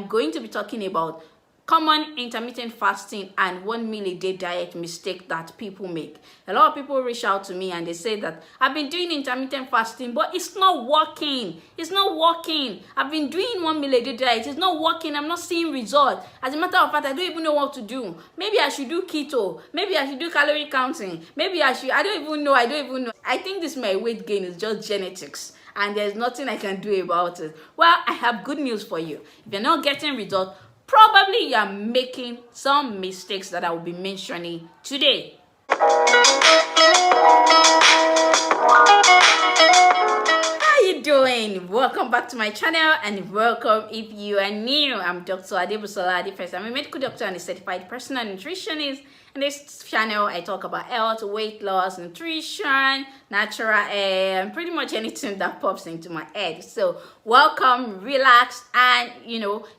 am going to be talking about common intermittent fasting and 1 meal a day diet mistake that people make. A lot of people reach out to me and they say that I've been doing intermittent fasting, but it's not working. It's not working. I've been doing 1 meal a day diet. It's not working. I'm not seeing results. As a matter of fact, I don't even know what to do. Maybe I should do keto. Maybe I should do calorie counting. Maybe I don't even know. I think this my weight gain is just genetics, and there's nothing I can do about it. Well, I have good news for you. If you're not getting results, probably you are making some mistakes that I will be mentioning today. How you doing? Welcome back to my channel, and welcome if you are new. I'm Dr. Adebusola Adefes. I'm a medical doctor and a certified personal nutritionist. In this channel, I talk about health, weight loss, nutrition, natural hair, and pretty much anything that pops into my head. So welcome, relax, and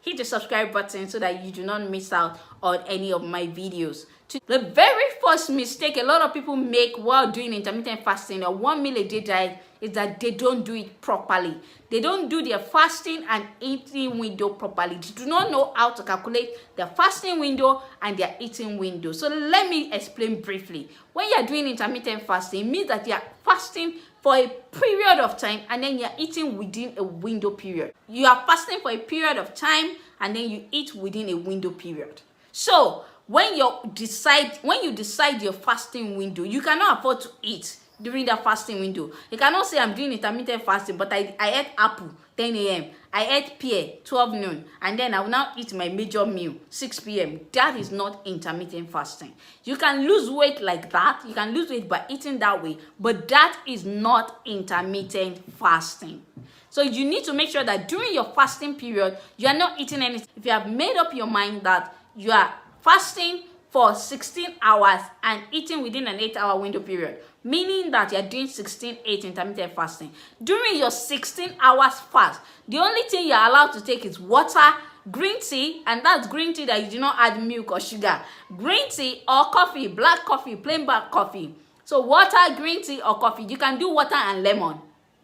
hit the subscribe button so that you do not miss out on any of my videos. The very first mistake a lot of people make while doing intermittent fasting or 1 meal a day diet is that they don't do it properly. They don't do their fasting and eating window properly. They do not know how to calculate their fasting window and their eating window. So let me explain briefly. When you are doing intermittent fasting, it means that you are fasting for a period of time and then you are eating within a window period. You are fasting for a period of time and then you eat within a window period. So when you decide your fasting window, you cannot afford to eat during that fasting window. You cannot say I'm doing intermittent fasting, but I ate apple 10 a.m. I ate pear 12 noon, and then I will now eat my major meal 6 p.m. That is not intermittent fasting. You can lose weight like that. You can lose weight by eating that way, but that is not intermittent fasting. So you need to make sure that during your fasting period, you are not eating anything. If you have made up your mind that you are fasting for 16 hours and eating within an 8-hour window period, meaning that you're doing 16/8 intermittent fasting. During your 16 hours fast, the only thing you're allowed to take is water, green tea, and that's green tea that you do not add milk or sugar. Green tea or coffee, black coffee, plain black coffee. So water, green tea, or coffee. You can do water and lemon,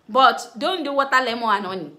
but don't do water, lemon, and honey.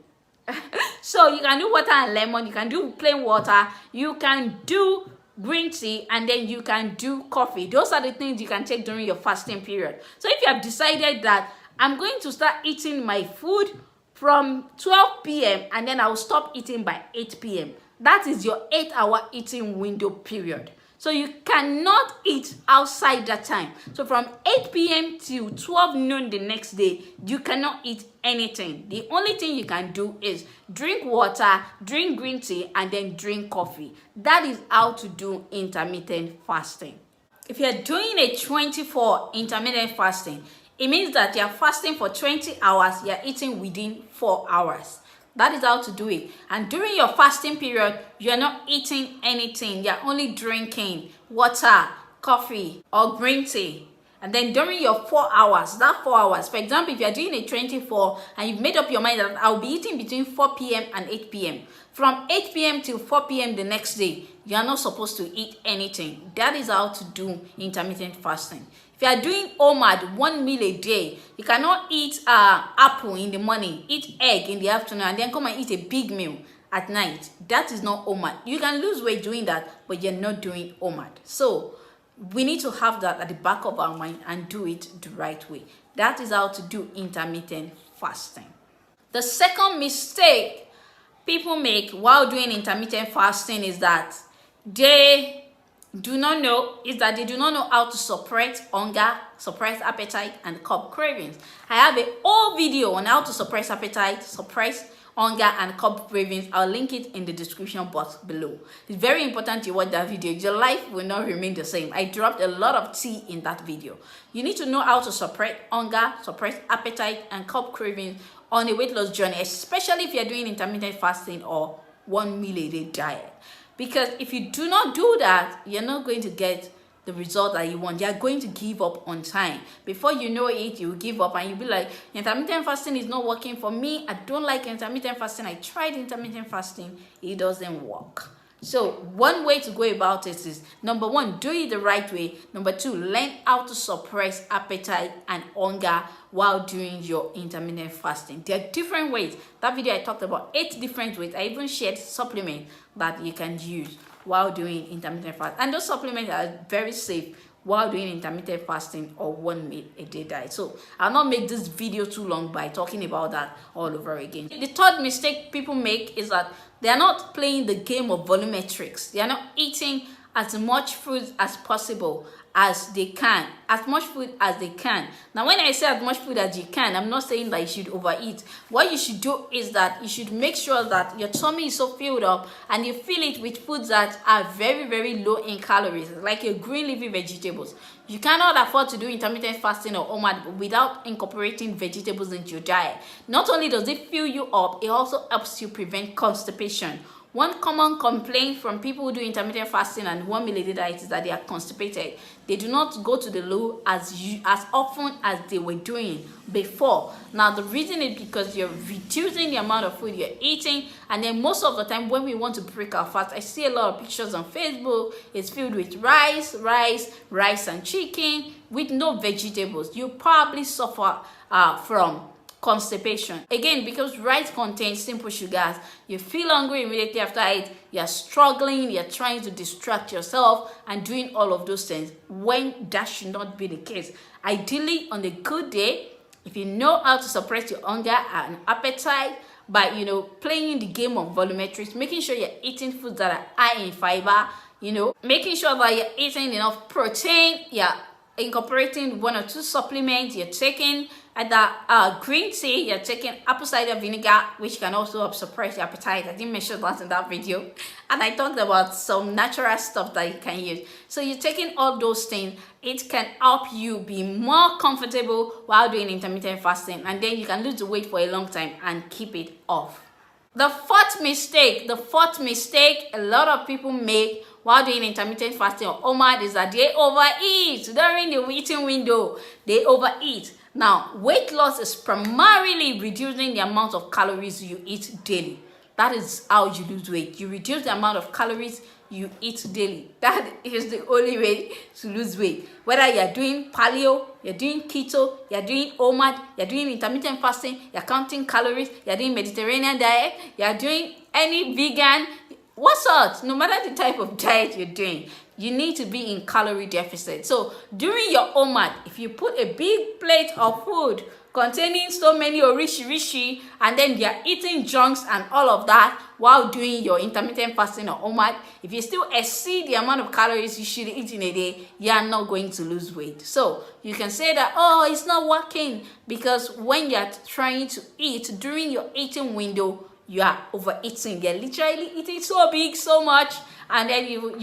So you can do water and lemon, you can do plain water, you can do green tea, and then you can do coffee. Those are the things you can take during your fasting period. So if you have decided that I'm going to start eating my food from 12 p.m. and then I will stop eating by 8 p.m., that is your 8-hour eating window period. So you cannot eat outside that time. So from 8 p.m. till 12 noon the next day, you cannot eat anything. The only thing you can do is drink water, drink green tea, and then drink coffee. That is how to do intermittent fasting. If you're doing a 24 intermittent fasting, it means that you're fasting for 20 hours, you're eating within 4 hours. That is how to do it. And during your fasting period, you're not eating anything. You're only drinking water, coffee, or green tea. And then during your 4 hours, that 4 hours, for example, if you're doing a 24 and you've made up your mind that I'll be eating between 4 p.m. and 8 p.m. From 8 p.m. till 4 p.m. the next day, you're not supposed to eat anything. That is how to do intermittent fasting. If you are doing OMAD, 1 meal a day, you cannot eat apple in the morning, eat egg in the afternoon, and then come and eat a big meal at night. That is not OMAD. You can lose weight doing that, but you're not doing OMAD. So we need to have that at the back of our mind and do it the right way. That is how to do intermittent fasting. The second mistake people make while doing intermittent fasting is that they do not know how to suppress hunger, suppress appetite, and curb cravings. I have a whole video on how to suppress appetite, suppress hunger, and curb cravings. I'll link it in the description box below. It's very important you watch that video. Your life will not remain the same. I dropped a lot of tea in that video. You need to know how to suppress hunger, suppress appetite, and curb cravings on a weight loss journey, especially if you're doing intermittent fasting or 1 meal a day diet. Because if you do not do that, you're not going to get the result that you want. You're going to give up on time. Before you know it, you give up and you'll be like, intermittent fasting is not working for me. I don't like intermittent fasting. I tried intermittent fasting. It doesn't work. So one way to go about it is, number one, do it the right way. Number two, learn how to suppress appetite and hunger while doing your intermittent fasting. There are different ways. That video I talked about 8 different ways. I even shared supplements that you can use while doing intermittent fasting, and those supplements are very safe while doing intermittent fasting or 1 meal a day diet. So I'll not make this video too long by talking about that all over again. The third mistake people make is that they are not playing the game of volumetrics. They are not eating as much food as possible as they can, as much food as they can. Now, when I say as much food as you can, I'm not saying that you should overeat. What you should do is that you should make sure that your tummy is so filled up and you fill it with foods that are very, very low in calories, like your green leafy vegetables. You cannot afford to do intermittent fasting or OMAD without incorporating vegetables into your diet. Not only does it fill you up, it also helps you prevent constipation. One common complaint from people who do intermittent fasting and 1 meal a day diet is that they are constipated. They do not go to the loo as often as they were doing before. Now, the reason is because you're reducing the amount of food you're eating, and then most of the time when we want to break our fast, I see a lot of pictures on Facebook. It's filled with rice and chicken with no vegetables. You probably suffer from constipation. Again, because rice contains simple sugars, you feel hungry immediately after it, you're struggling, you're trying to distract yourself and doing all of those things, when that should not be the case. Ideally, on a good day, if you know how to suppress your hunger and appetite by, playing the game of volumetrics, making sure you're eating foods that are high in fiber, making sure that you're eating enough protein, you're incorporating 1 or 2 supplements, you're taking either green tea, you're taking apple cider vinegar, which can also help suppress your appetite. I didn't mention that in that video. And I talked about some natural stuff that you can use. So you're taking all those things. It can help you be more comfortable while doing intermittent fasting. And then you can lose the weight for a long time and keep it off. The fourth mistake a lot of people make while doing intermittent fasting or OMAD is that they overeat during the eating window. They overeat. Now, weight loss is primarily reducing the amount of calories you eat daily. That is how you lose weight. You reduce the amount of calories you eat daily. That is the only way to lose weight. Whether you're doing paleo, you're doing keto, you're doing OMAD, you're doing intermittent fasting, you're counting calories, you're doing Mediterranean diet, you're doing any vegan, what sort, no matter the type of diet you're doing, you need to be in calorie deficit. So during your OMAD, if you put a big plate of food containing so many orishi and then you're eating junks and all of that while doing your intermittent fasting or OMAD, if you still exceed the amount of calories you should eat in a day, you're not going to lose weight. So you can say that, oh, it's not working, because when you're trying to eat during your eating window, you are overeating. You're literally eating so big, so much, and then you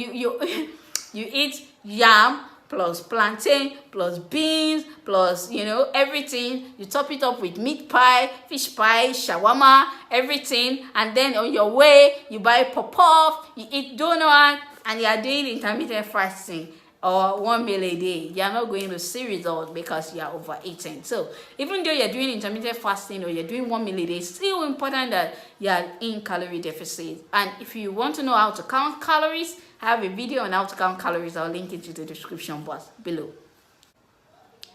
eat yam plus plantain plus beans plus everything. You top it up with meat pie, fish pie, shawarma, everything, and then on your way you buy pop-off, you eat donut, and you are doing intermittent fasting or 1 meal a day. You're not going to see results because you are overeating. So even though you're doing intermittent fasting or you're doing 1 meal a day, it's still important that you are in calorie deficit. And if you want to know how to count calories, I have a video on how to count calories. I'll link it to the description box below.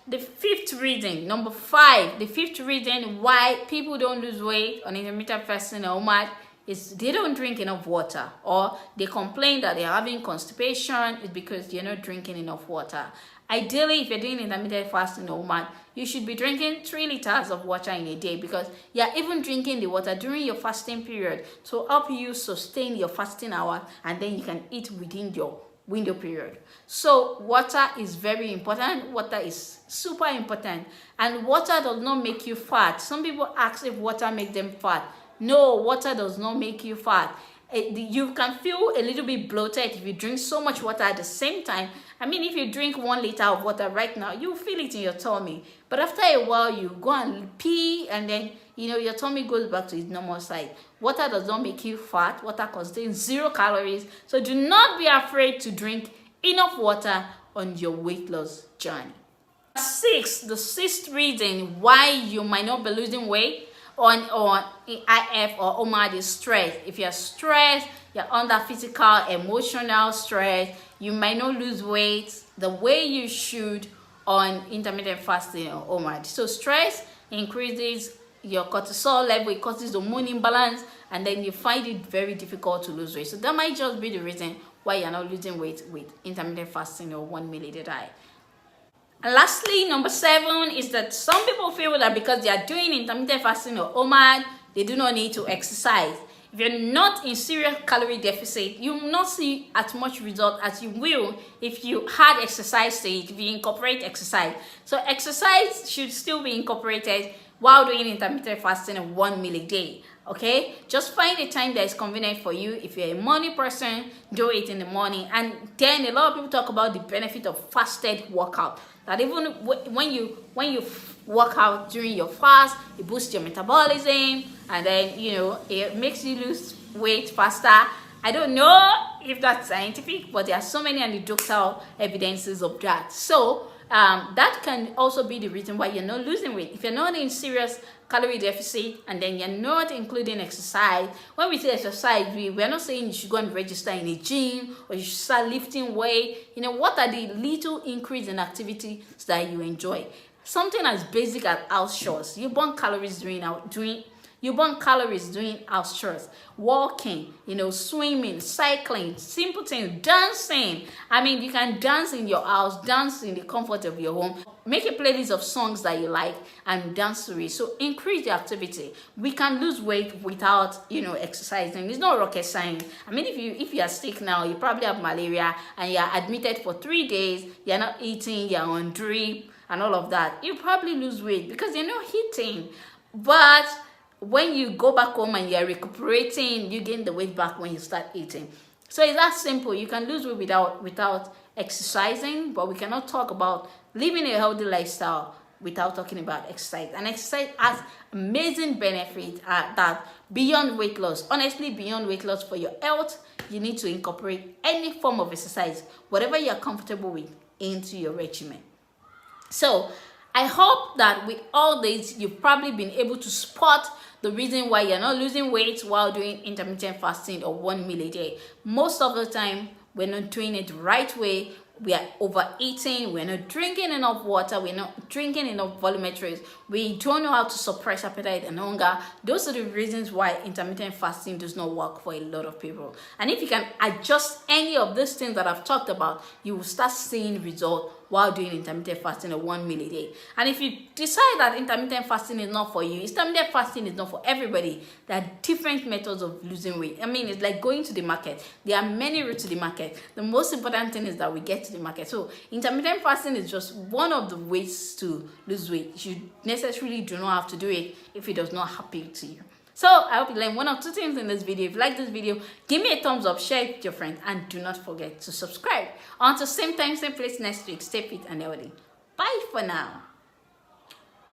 The fifth reason, number 5, the fifth reason why people don't lose weight on intermittent fasting or OMAD is they don't drink enough water, or they complain that they're having constipation is because they're not drinking enough water. Ideally, if you're doing intermittent fasting or OMAD, you should be drinking 3 liters of water in a day, because you're even drinking the water during your fasting period to help you sustain your fasting hour, and then you can eat within your window period. So water is very important. Water is super important, and water does not make you fat. Some people ask if water makes them fat. No, water does not make you fat. You can feel a little bit bloated if you drink so much water at the same time. I mean, if you drink 1 liter of water right now, you feel it in your tummy. But after a while, you go and pee, and then your tummy goes back to its normal size. Water does not make you fat. Water contains 0 calories. So do not be afraid to drink enough water on your weight loss journey. 6, the 6th reason why you might not be losing weight on IF or OMAD is stress. If you're stressed, you're under physical, emotional stress, you might not lose weight the way you should on intermittent fasting or OMAD. So stress increases your cortisol level, it causes hormone imbalance, and then you find it very difficult to lose weight. So that might just be the reason why you're not losing weight with intermittent fasting or 1 meal a day diet. And lastly, number 7 is that some people feel that because they are doing intermittent fasting or OMAD, they do not need to exercise. If you're not in serious calorie deficit, you will not see as much result as you will if you had exercise stage, if you incorporate exercise. So exercise should still be incorporated while doing intermittent fasting of 1 meal a day. Okay, just find a time that is convenient for you. If you're a morning person, do it in the morning. And then a lot of people talk about the benefit of fasted workout, that even when you work out during your fast, it boosts your metabolism, and then it makes you lose weight faster. I don't know if that's scientific, but there are so many anecdotal evidences of that. So that can also be the reason why you're not losing weight. If you're not in serious calorie deficit and then you're not including exercise. When we say exercise, we're not saying you should go and register in a gym or you should start lifting weight. What are the little increase in activities that you enjoy? Something as basic as house chores. You burn calories doing house chores, walking, swimming, cycling, simple things, dancing. I mean, you can dance in your house, dance in the comfort of your home. Make a playlist of songs that you like and dance to it. So increase the activity. We can lose weight without, exercising. It's not rocket science. I mean, if you are sick now, you probably have malaria and you're admitted for 3 days, you're not eating, you're on drip and all of that. You probably lose weight because you're not eating. But when you go back home and you're recuperating, you gain the weight back when you start eating. So it's that simple. You can lose weight without exercising, but we cannot talk about living a healthy lifestyle without talking about exercise. And exercise has amazing benefits that beyond weight loss. Honestly, beyond weight loss for your health, you need to incorporate any form of exercise, whatever you're comfortable with, into your regimen. So I hope that with all this, you've probably been able to spot the reason why you're not losing weight while doing intermittent fasting or 1 meal a day. Most of the time, we're not doing it the right way. We are overeating, we're not drinking enough water, we're not drinking enough volumetries, we don't know how to suppress appetite and hunger. Those are the reasons why intermittent fasting does not work for a lot of people. And if you can adjust any of these things that I've talked about, you will start seeing results while doing intermittent fasting of 1 meal a day. And if you decide that intermittent fasting is not for you, intermittent fasting is not for everybody. There are different methods of losing weight. I mean, it's like going to the market. There are many routes to the market. The most important thing is that we get to the market. So intermittent fasting is just one of the ways to lose weight. You necessarily do not have to do it if it does not appeal to you. So I hope you learned 1 or 2 things in this video. If you like this video, give me a thumbs up, share it with your friends, and do not forget to subscribe. Until same time, same place next week, stay fit and healthy. Bye for now.